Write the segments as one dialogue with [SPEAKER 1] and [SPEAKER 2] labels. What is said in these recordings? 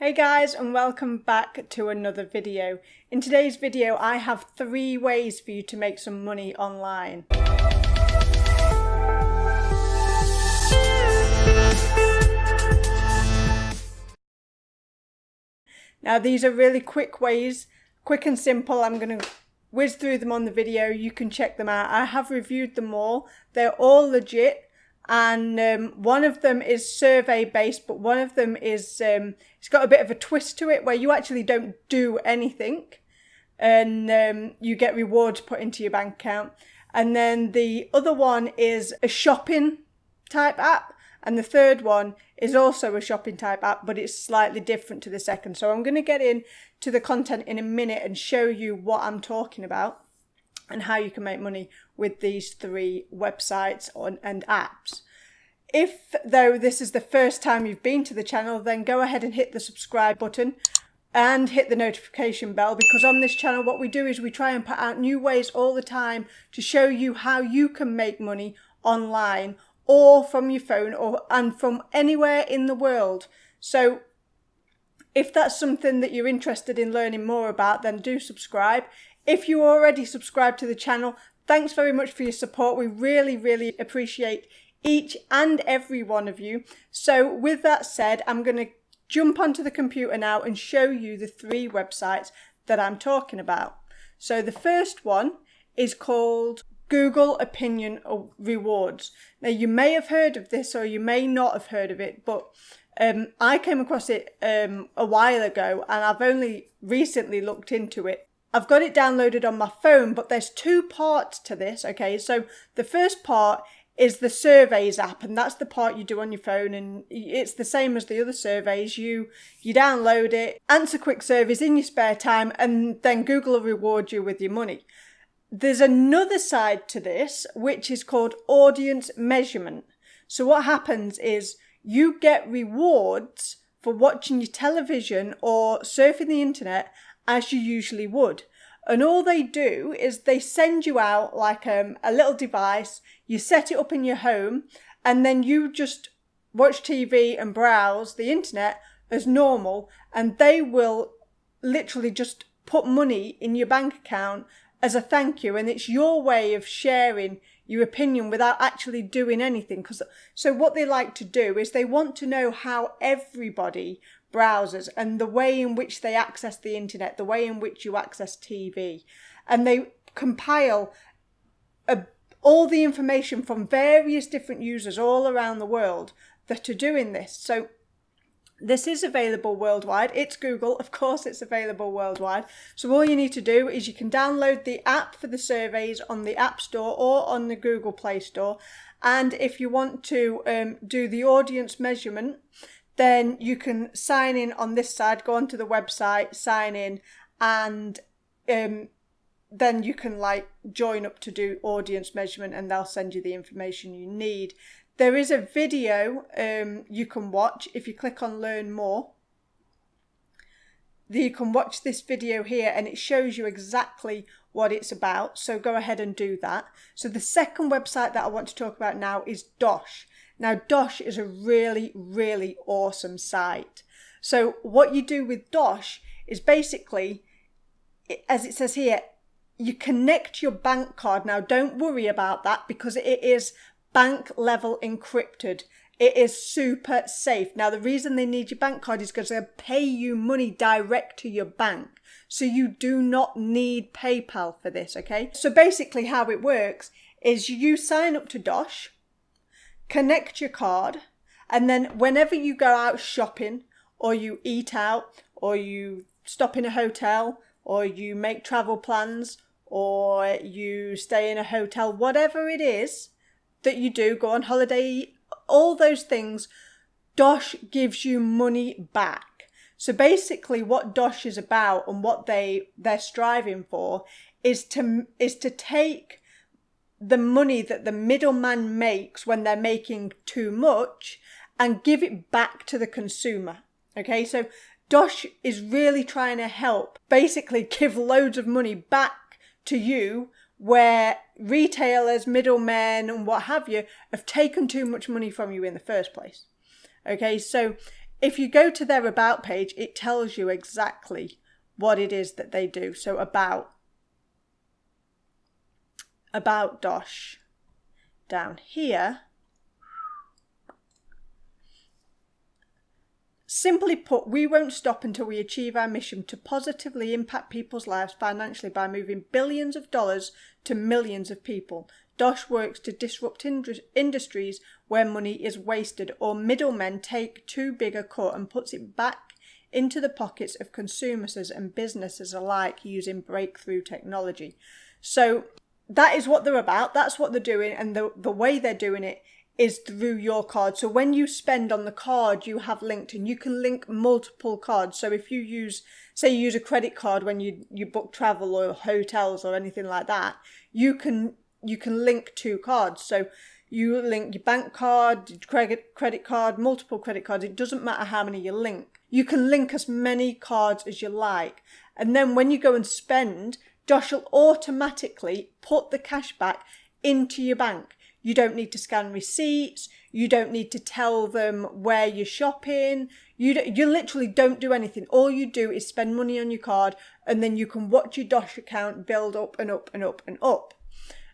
[SPEAKER 1] Hey guys, and welcome back to another video. In today's video I have 3 ways for you to make some money online. Now these are really quick ways, quick and simple. I'm going to whiz through them on the video. You can check them out. I have reviewed them all. They're all legit. And one of them is survey based, but one of them is it's got a bit of a twist to it where you actually don't do anything and you get rewards put into your bank account. And then the other one is a shopping type app, and the third one is also a shopping type app, but it's slightly different to the second. So I'm going to get into the content in a minute and show you what I'm talking about and how you can make money with these 3 websites and apps. If, though, this is the first time you've been to the channel, then go ahead and hit the subscribe button and hit the notification bell, because on this channel what we do is we try and put out new ways all the time to show you how you can make money online or from your phone and from anywhere in the world. So if that's something that you're interested in learning more about, then do subscribe. If you already subscribed to the channel, thanks very much for your support. We really appreciate each and every one of you. So with that said, I'm going to jump onto the computer now and show you the 3 websites that I'm talking about. So the first one is called Google Opinion Rewards. Now you may have heard of this or you may not have heard of it, but I came across it a while ago and I've only recently looked into it. I've got it downloaded on my phone, but there's 2 parts to this, okay? So the first part is the surveys app, and that's the part you do on your phone, and it's the same as the other surveys. You download it, answer quick surveys in your spare time, and then Google will reward you with your money. There's another side to this, which is called audience measurement. So what happens is you get rewards for watching your television or surfing the internet as you usually would. And all they do is they send you out like a little device, you set it up in your home, and then you just watch TV and browse the internet as normal, and they will literally just put money in your bank account as a thank you, and it's your way of sharing your opinion without actually doing anything. So what they like to do is they want to know how everybody browsers and the way in which they access the internet, the way in which you access TV. And they compile all the information from various different users all around the world that are doing this. So this is available worldwide. It's Google, of course it's available worldwide. So all you need to do is you can download the app for the surveys on the App Store or on the Google Play Store. And if you want to do the audience measurement, then you can sign in on this side, go onto the website, sign in, and then you can join up to do audience measurement, and they'll send you the information you need. There is a video you can watch if you click on Learn More. You can watch this video here and it shows you exactly what it's about. So go ahead and do that. So the second website that I want to talk about now is Dosh. Now Dosh is a really awesome site. So what you do with Dosh is basically, as it says here, you connect your bank card. Now don't worry about that because it is bank level encrypted. It is super safe. Now the reason they need your bank card is because they pay you money direct to your bank. So you do not need PayPal for this, okay? So basically how it works is you sign up to Dosh, connect your card, and then whenever you go out shopping or you eat out or you stop in a hotel or you make travel plans or you stay in a hotel, whatever it is that you do, go on holiday, all those things, Dosh gives you money back. So basically what Dosh is about and what they're striving for is to take the money that the middleman makes when they're making too much and give it back to the consumer. Okay, so Dosh is really trying to help basically give loads of money back to you where retailers, middlemen and what have you have taken too much money from you in the first place. Okay, so if you go to their About page, it tells you exactly what it is that they do. So About Dosh. Down here, simply put, we won't stop until we achieve our mission to positively impact people's lives financially by moving billions of dollars to millions of people. Dosh works to disrupt industries where money is wasted or middlemen take too big a cut, and puts it back into the pockets of consumers and businesses alike using breakthrough technology. So that is what they're about. That's what they're doing. And the way they're doing it is through your card. So when you spend on the card you have linked, and you can link multiple cards. So if you use a credit card when you book travel or hotels or anything like that, you can link two cards. So you link your bank card, credit card, multiple credit cards. It doesn't matter how many you link. You can link as many cards as you like. And then when you go and spend, Dosh will automatically put the cash back into your bank. You don't need to scan receipts. You don't need to tell them where you're shopping. You literally don't do anything. All you do is spend money on your card, and then you can watch your Dosh account build up and up and up and up.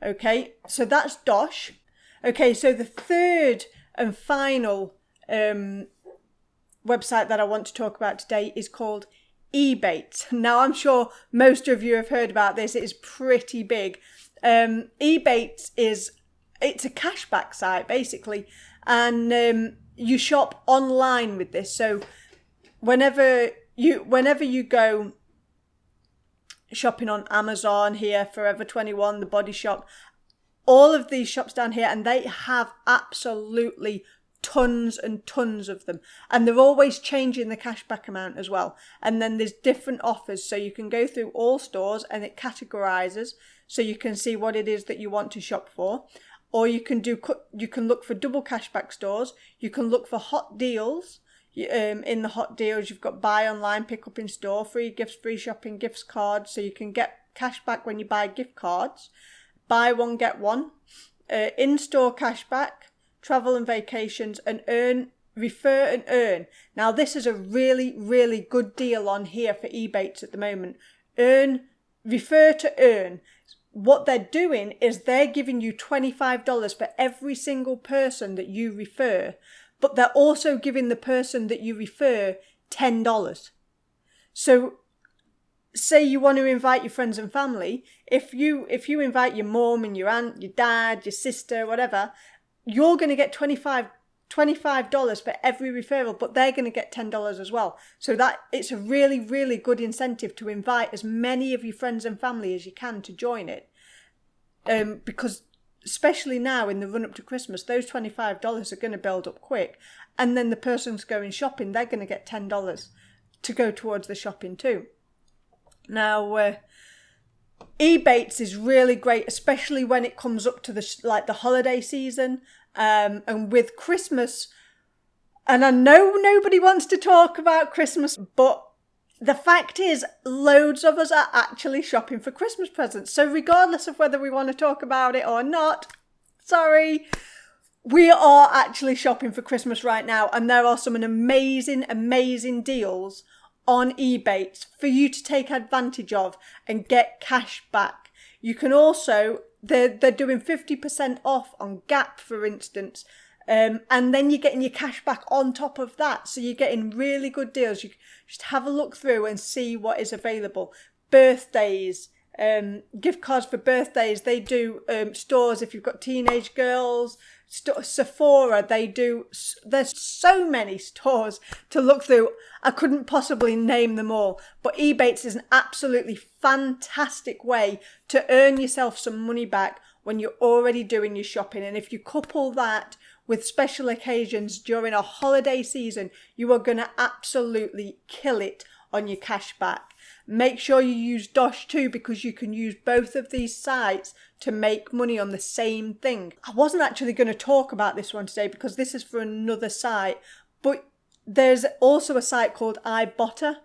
[SPEAKER 1] Okay, so that's Dosh. Okay, so the third and final website that I want to talk about today is called Ebates. Now, I'm sure most of you have heard about this. It is pretty big. Ebates it's a cashback site basically, and you shop online with this. So whenever you go shopping on Amazon here, Forever 21, The Body Shop, all of these shops down here, and they have absolutely tons and tons of them, and they're always changing the cashback amount as well. And then there's different offers, so you can go through all stores and it categorizes, so you can see what it is that you want to shop for. Or you can look for double cashback stores. You can look for hot deals. In the hot deals, you've got buy online, pick up in store, free gifts, free shopping, gifts cards. So you can get cash back when you buy gift cards. Buy one, get one. In-store cashback, travel and vacations, and refer and earn. Now, this is a really, really good deal on here for Ebates at the moment. Refer to earn. What they're doing is they're giving you $25 for every single person that you refer, but they're also giving the person that you refer $10. So say you want to invite your friends and family, if you invite your mum and your aunt, your dad, your sister, whatever, you're going to get $25 for every referral, but they're going to get $10 as well. So that it's a really, really good incentive to invite as many of your friends and family as you can to join it. Because especially now in the run up to Christmas, those $25 are going to build up quick. And then the person's going shopping, they're going to get $10 to go towards the shopping too. Now, Ebates is really great, especially when it comes up to the holiday season, and with Christmas. And I know nobody wants to talk about Christmas, but the fact is, loads of us are actually shopping for Christmas presents. So regardless of whether we want to talk about it or not, sorry, we are actually shopping for Christmas right now. And there are some amazing, amazing deals on Ebates for you to take advantage of and get cash back. You can also, they're doing 50% off on Gap, for instance. And then you're getting your cash back on top of that. So you're getting really good deals. You just have a look through and see what is available. Birthdays, gift cards for birthdays. They do stores if you've got teenage girls. Sephora, there's so many stores to look through. I couldn't possibly name them all. But Ebates is an absolutely fantastic way to earn yourself some money back when you're already doing your shopping. And if you couple that with special occasions during a holiday season, you are going to absolutely kill it on your cash back. Make sure you use Dosh too, because you can use both of these sites to make money on the same thing. I wasn't actually going to talk about this one today because this is for another site, but there's also a site called Ibotta,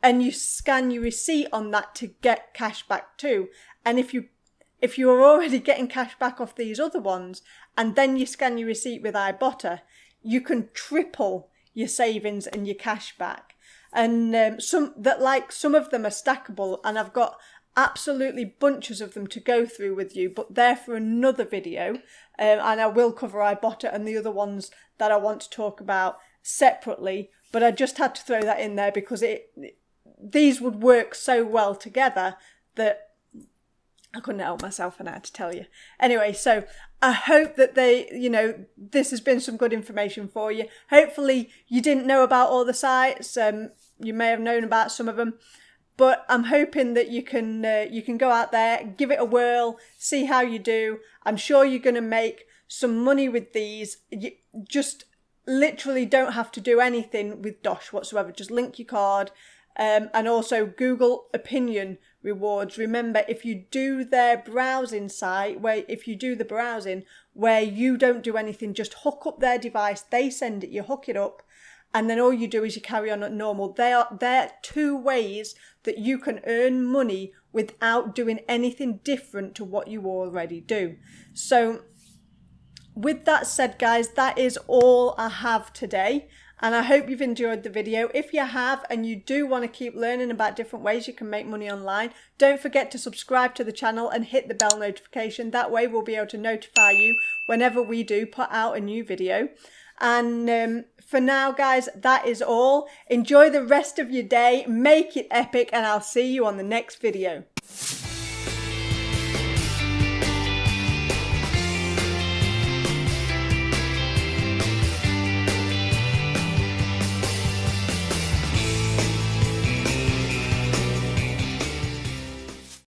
[SPEAKER 1] and you scan your receipt on that to get cash back too. And if you are already getting cash back off these other ones, and then you scan your receipt with Ibotta, you can triple your savings and your cash back. And some of them are stackable, and I've got absolutely bunches of them to go through with you, but they're for another video. And I will cover Ibotta and the other ones that I want to talk about separately, but I just had to throw that in there because these would work so well together that I couldn't help myself and I had to tell you. Anyway, so I hope that this has been some good information for you. Hopefully you didn't know about all the sites. You may have known about some of them, but I'm hoping that you can go out there, give it a whirl, see how you do. I'm sure you're going to make some money with these. You just literally don't have to do anything with Dosh whatsoever. Just link your card, and also Google Opinion Rewards. Remember, if you do their browsing site, if you do the browsing where you don't do anything, just hook up their device, they send it, you hook it up, and then all you do is you carry on at normal. They're 2 ways that you can earn money without doing anything different to what you already do. So with that said, guys, that is all I have today. And I hope you've enjoyed the video. If you have, and you do want to keep learning about different ways you can make money online, don't forget to subscribe to the channel and hit the bell notification. That way we'll be able to notify you whenever we do put out a new video. And for now, guys, that is all. Enjoy the rest of your day. Make it epic, and I'll see you on the next video.